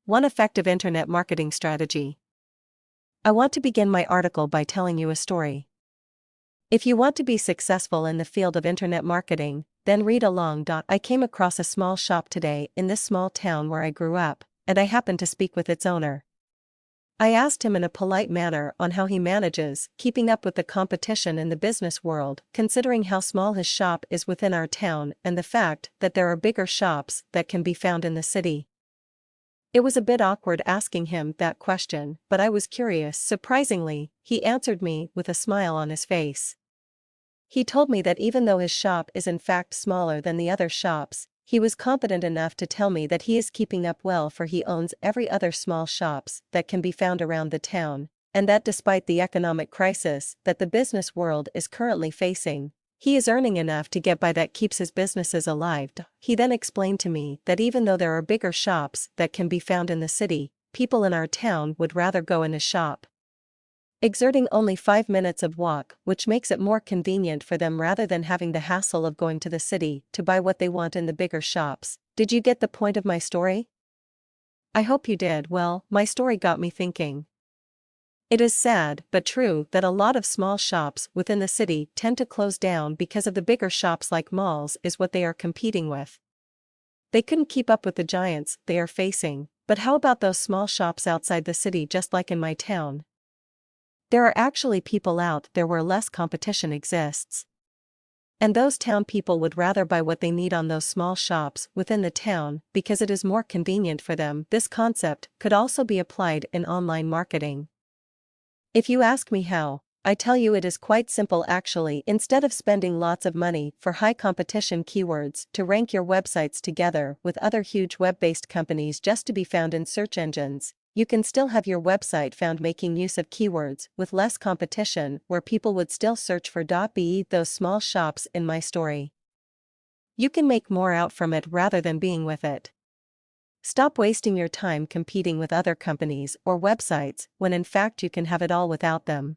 One effective internet marketing strategy. I want to begin my article by telling you a story. If you want to be successful in the field of internet marketing, then read along. I came across a small shop today in this small town where I grew up, and I happened to speak with its owner. I asked him in a polite manner on how he manages keeping up with the competition in the business world, considering how small his shop is within our town and the fact that there are bigger shops that can be found in the city. It was a bit awkward asking him that question, but I was curious. Surprisingly, he answered me with a smile on his face. He told me that even though his shop is in fact smaller than the other shops, he was confident enough to tell me that he is keeping up well, for he owns every other small shops that can be found around the town, and that despite the economic crisis that the business world is currently facing, he is earning enough to get by that keeps his businesses alive. He then explained to me that even though there are bigger shops that can be found in the city, people in our town would rather go in his shop, exerting only 5 minutes of walk, which makes it more convenient for them rather than having the hassle of going to the city to buy what they want in the bigger shops. Did you get the point of my story? I hope you did. Well, my story got me thinking. It is sad but true that a lot of small shops within the city tend to close down because of the bigger shops, like malls is what they are competing with. They couldn't keep up with the giants they are facing, but how about those small shops outside the city, just like in my town? There are actually people out there where less competition exists. And those town people would rather buy what they need on those small shops within the town because it is more convenient for them. This concept could also be applied in online marketing. If you ask me how, I tell you it is quite simple actually. Instead of spending lots of money for high competition keywords to rank your websites together with other huge web-based companies just to be found in search engines, you can still have your website found making use of keywords with less competition where people would still search for. Be those small shops in my story. You can make more out from it rather than being with it. Stop wasting your time competing with other companies or websites when in fact you can have it all without them.